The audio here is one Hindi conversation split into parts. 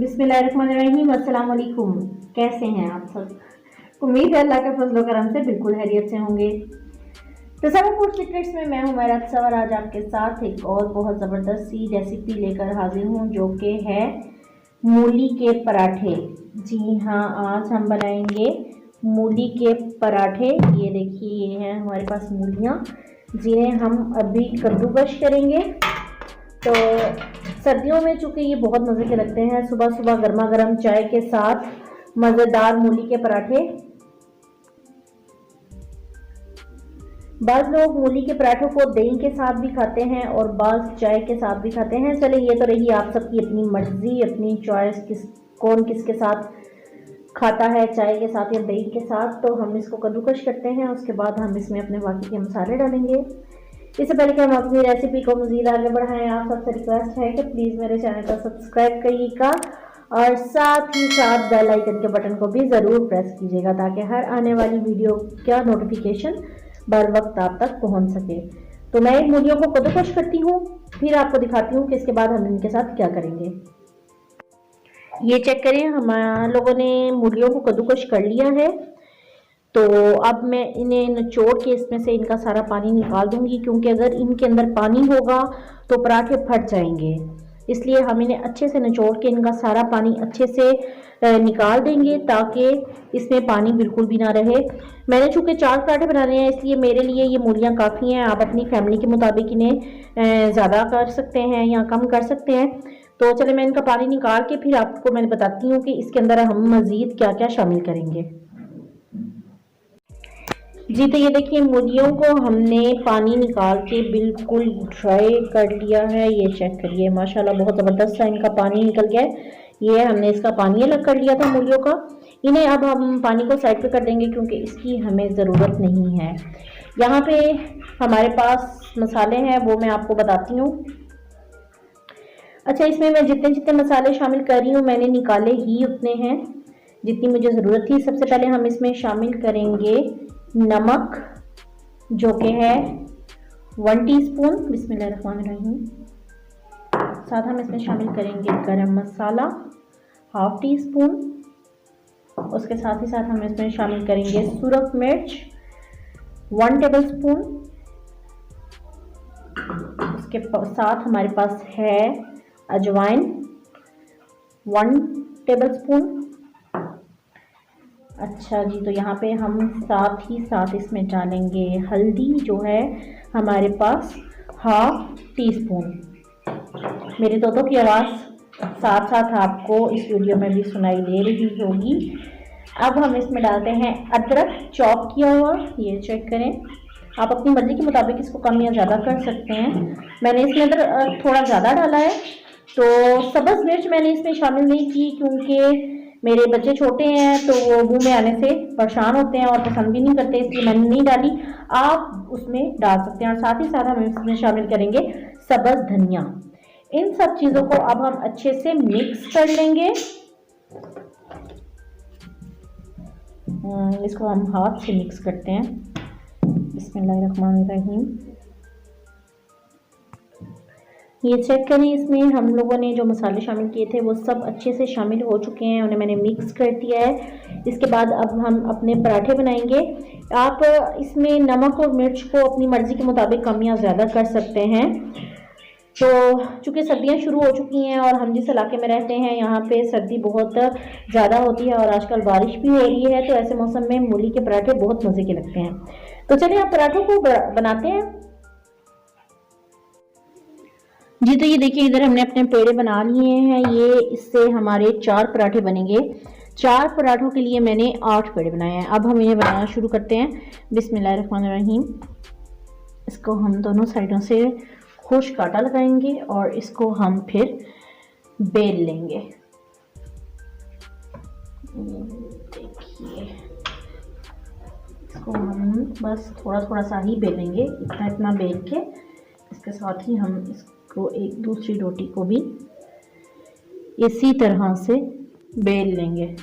बिस्मिल्लाहिर्रहमानिर्रहीम। अस्सलाम वालेकुम। कैसे हैं आप सब? उम्मीद है अल्लाह के फजल करम से बिल्कुल खैरियत से होंगे। तो सब फूड सीक्रेट्स में मैं हूं मेरा सवर आज आपके साथ एक और बहुत ज़बरदस्त सी रेसिपी लेकर हाजिर हूं जो कि है मूली के पराठे। जी हाँ, आज हम बनाएंगे मूली के पराठे। ये देखिए, ये हैं हमारे पास मूलियाँ जिन्हें हम अभी कद्दूकश करेंगे। तो सर्दियों में चूँकि ये बहुत मज़े के लगते हैं, सुबह सुबह गर्मा गर्म चाय के साथ मज़ेदार मूली के पराठे। बाज़ लोग मूली के पराठों को दही के साथ भी खाते हैं और बाज़ चाय के साथ भी खाते हैं। चले, ये तो रही आप सबकी अपनी मर्जी, अपनी चॉइस, कौन किसके साथ खाता है, चाय के साथ या दही के साथ। तो हम इसको कद्दूकश करते हैं, उसके बाद हम इसमें अपने बाकी के मसाले डालेंगे। इससे पहले कि हम अपनी रेसिपी को मज़ीद आगे बढ़ाएं, आप सबसे रिक्वेस्ट है कि प्लीज़ मेरे चैनल को सब्सक्राइब करिएगा और साथ ही साथ बेल आइकन के बटन को भी ज़रूर प्रेस कीजिएगा ताकि हर आने वाली वीडियो का नोटिफिकेशन बर वक्त आप तक पहुंच सके। तो मैं इन मूलियों को कद्दूकश करती हूँ, फिर आपको दिखाती हूँ कि इसके बाद हम इनके साथ क्या करेंगे। ये चेक करें, हम लोगों ने मूलियों को कद्दूकश कर लिया है। तो अब मैं इन्हें निचोड़ के इसमें से इनका सारा पानी निकाल दूंगी, क्योंकि अगर इनके अंदर पानी होगा तो पराठे फट जाएंगे। इसलिए हम इन्हें अच्छे से निचोड़ के इनका सारा पानी अच्छे से निकाल देंगे ताकि इसमें पानी बिल्कुल भी ना रहे। मैंने चूँकि 4 पराठे बनाने हैं, इसलिए मेरे लिए ये मूलियाँ काफ़ी हैं। आप अपनी फैमिली के मुताबिक इन्हें ज़्यादा कर सकते हैं या कम कर सकते हैं। तो चले, मैं इनका पानी निकाल के फिर आपको मैं बताती हूँ कि इसके अंदर हम मज़ीद क्या क्या शामिल करेंगे। जी, तो ये देखिए, मूलियों को हमने पानी निकाल के बिल्कुल ड्राई कर लिया है। ये चेक करिए, माशाल्लाह बहुत ज़बरदस्त सा इनका पानी निकल गया है। ये हमने इसका पानी अलग कर लिया था मूलियों का। इन्हें अब हम पानी को साइड पे कर देंगे क्योंकि इसकी हमें ज़रूरत नहीं है। यहाँ पे हमारे पास मसाले हैं, वो मैं आपको बताती हूँ। अच्छा, इसमें मैं जितने जितने मसाले शामिल कर रही हूँ मैंने निकाले ही उतने हैं जितनी मुझे ज़रूरत थी। सबसे पहले हम इसमें शामिल करेंगे नमक, जो कि है 1 टीस्पून। बिस्मिल्लाहिर्रहमानिर्रहीम। साथ हम इसमें शामिल करेंगे गरम मसाला 1/2 टीस्पून। उसके साथ ही साथ हम इसमें शामिल करेंगे सुरख मिर्च 1 टेबलस्पून। उसके साथ हमारे पास है अजवाइन 1 टेबलस्पून। अच्छा जी, तो यहाँ पे हम साथ ही साथ इसमें डालेंगे हल्दी, जो है हमारे पास 1/2 टीस्पून। मेरे तोतों की आवाज़ साथ साथ आपको इस वीडियो में भी सुनाई दे रही होगी। अब हम इसमें डालते हैं अदरक चॉप किया हुआ। ये चेक करें, आप अपनी मर्ज़ी के मुताबिक इसको कम या ज़्यादा कर सकते हैं। मैंने इसमें अदरक थोड़ा ज़्यादा डाला है। तो सब्ज़ मिर्च मैंने इसमें शामिल नहीं की क्योंकि मेरे बच्चे छोटे हैं तो वो मुंह में आने से परेशान होते हैं और पसंद भी नहीं करते, इसलिए मैंने नहीं डाली। आप उसमें डाल सकते हैं। और साथ ही साथ हम इसमें शामिल करेंगे सब्ज़ धनिया। इन सब चीज़ों को अब हम अच्छे से मिक्स कर लेंगे। इसको हम हाथ से मिक्स करते हैं। बिस्मिल्लाहिर्रहमानिर्रहीम। ये चेक करें, इसमें हम लोगों ने जो मसाले शामिल किए थे वो सब अच्छे से शामिल हो चुके हैं, उन्हें मैंने मिक्स कर दिया है। इसके बाद अब हम अपने पराठे बनाएंगे। आप इसमें नमक और मिर्च को अपनी मर्ज़ी के मुताबिक कम या ज़्यादा कर सकते हैं। तो चूँकि सर्दियाँ शुरू हो चुकी हैं और हम जिस इलाके में रहते हैं यहाँ पे सर्दी बहुत ज़्यादा होती है और आजकल बारिश भी हो रही है, तो ऐसे मौसम में मूली के पराठे बहुत मज़े के लगते हैं। तो चलिए आप पराठों को बनाते हैं। जी, तो ये देखिए, इधर हमने अपने पेड़े बना लिए हैं। ये इससे हमारे 4 पराठे बनेंगे। 4 पराठों के लिए मैंने 8 पेड़े बनाए हैं। अब हम इन्हें बनाना शुरू करते हैं। बिस्मिल्लाहिर्रहमानिर्रहीम। इसको हम दोनों साइडों से खुश्क आटा लगाएंगे और इसको हम फिर बेल लेंगे। देखिए, इसको हम बस थोड़ा थोड़ा सा ही बेलेंगे, इतना इतना बेल के इसके साथ ही हम इसको एक दूसरी रोटी को भी इसी तरह से बेल लेंगे।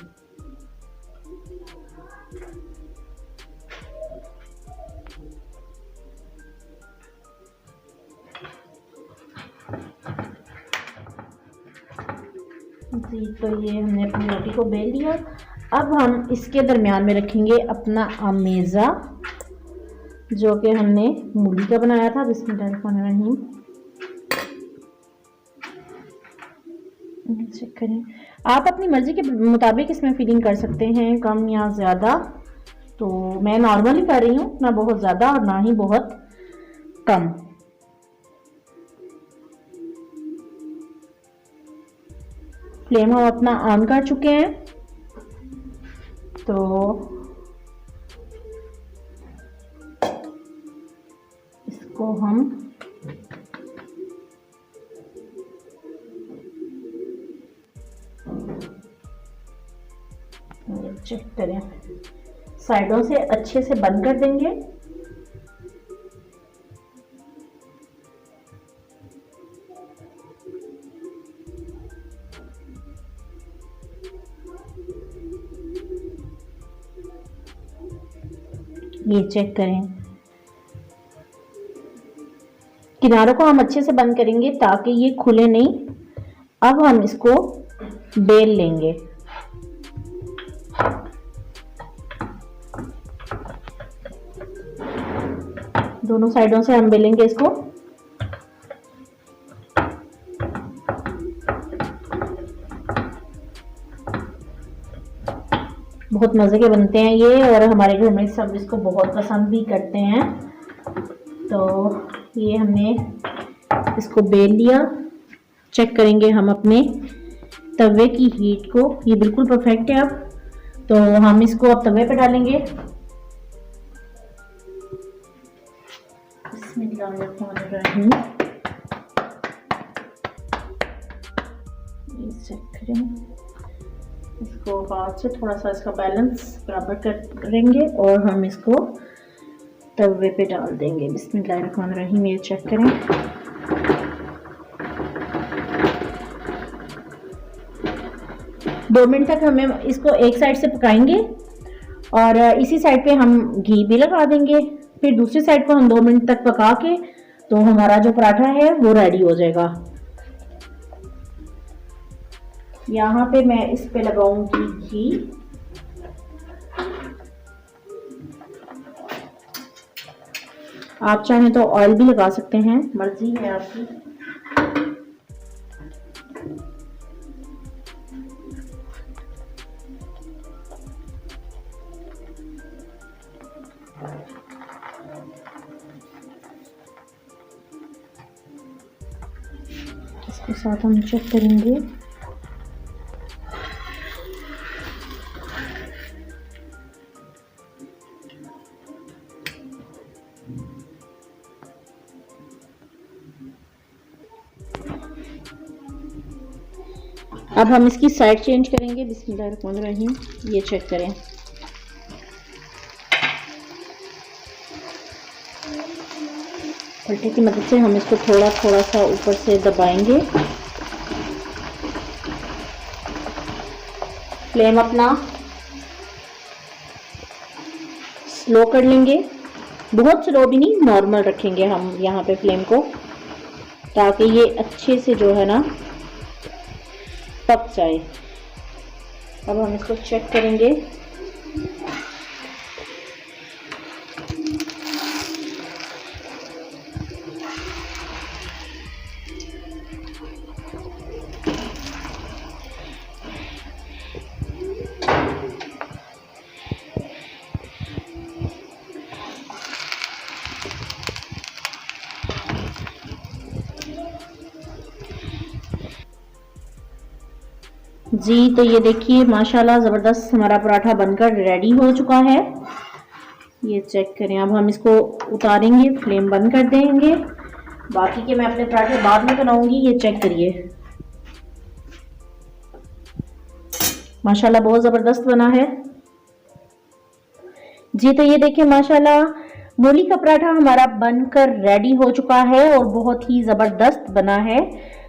जी तो ये हमने अपनी रोटी को बेल लिया। अब हम इसके दरमियान में रखेंगे अपना अमेज़ा जो कि हमने मूली का बनाया था। बिस्मिल्लाहिर्रहमानिर्रहीम। चेक करें, आप अपनी मर्ज़ी के मुताबिक इसमें फिलिंग कर सकते हैं, कम या ज़्यादा। तो मैं नॉर्मल ही कर रही हूँ, ना बहुत ज़्यादा और ना ही बहुत कम। फ्लेम हम अपना ऑन कर चुके हैं। तो इसको हम चेक करें, साइडों से अच्छे से बंद कर देंगे। ये चेक करें, किनारों को हम अच्छे से बंद करेंगे ताकि ये खुले नहीं। अब हम इसको बेल लेंगे। दोनों साइडों से हम बेलेंगे इसको। बहुत मज़े के बनते हैं ये, और हमारे घर में सब इसको बहुत पसंद भी करते हैं। तो ये हमने इसको बेल लिया। चेक करेंगे हम अपने तवे की हीट को, ये बिल्कुल परफेक्ट है। अब तो हम इसको अब तवे पे डालेंगे। बिस्मिल्लाहिर्रहमानिर्रहीम। चेक करें, इसको हाथ से थोड़ा सा इसका बैलेंस बराबर करेंगे और हम इसको तवे पे डाल देंगे। बिस्मिल्लाहिर्रहमानिर्रहीम। ये चेक करें, दो मिनट तक हमें इसको एक साइड से पकाएंगे और इसी साइड पे हम घी भी लगा देंगे। फिर दूसरी साइड को हम 2 मिनट तक पका के तो हमारा जो पराठा है वो रेडी हो जाएगा। यहाँ पे मैं इस पे लगाऊंगी घी। आप चाहें तो ऑयल भी लगा सकते हैं, मर्जी है आपकी। इसके साथ हम चेक करेंगे। अब हम इसकी साइड चेंज करेंगे। बिस्मिल्लाहिर्रहमानिर्रहीम। ये चेक करें, पलटे की मदद से हम इसको थोड़ा थोड़ा सा ऊपर से दबाएंगे। फ्लेम अपना स्लो कर लेंगे, बहुत स्लो भी नहीं, नॉर्मल रखेंगे हम यहाँ पे फ्लेम को, ताकि ये अच्छे से जो है ना पक जाए। अब हम इसको चेक करेंगे। जी तो ये देखिए माशाल्लाह ज़बरदस्त हमारा पराठा बनकर रेडी हो चुका है। ये चेक करें, अब हम इसको उतारेंगे, फ्लेम बंद कर देंगे। बाकी के मैं अपने पराठे बाद में बनाऊंगी। ये चेक करिए, माशाल्लाह बहुत ज़बरदस्त बना है। जी तो ये देखिए माशाल्लाह मूली का पराठा हमारा बनकर रेडी हो चुका है और बहुत ही ज़बरदस्त बना है।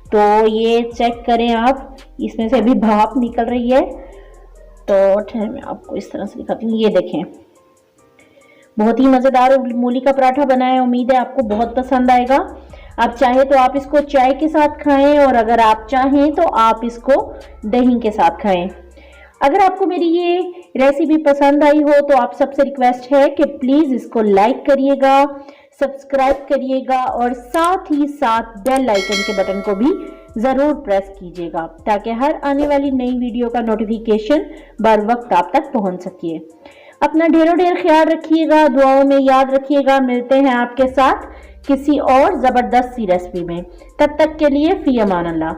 तो ये चेक करें आप, इसमें से अभी भाप निकल रही है। तो ठहर मैं आपको इस तरह से दिखाती हूँ। ये देखें, बहुत ही मज़ेदार मूली का पराठा बना है। उम्मीद है आपको बहुत पसंद आएगा। आप चाहे तो आप इसको चाय के साथ खाएं और अगर आप चाहें तो आप इसको दही के साथ खाएं। अगर आपको मेरी ये रेसिपी पसंद आई हो तो आप सबसे रिक्वेस्ट है कि प्लीज़ इसको लाइक करिएगा, सब्सक्राइब करिएगा और साथ ही साथ बेल आइकन के बटन को भी ज़रूर प्रेस कीजिएगा ताकि हर आने वाली नई वीडियो का नोटिफिकेशन बर वक्त आप तक पहुंच सके। अपना ढेरों ढेर ख्याल रखिएगा, दुआओं में याद रखिएगा। मिलते हैं आपके साथ किसी और ज़बरदस्त सी रेसिपी में। तब तक के लिए फ़ी अमान अल्लाह।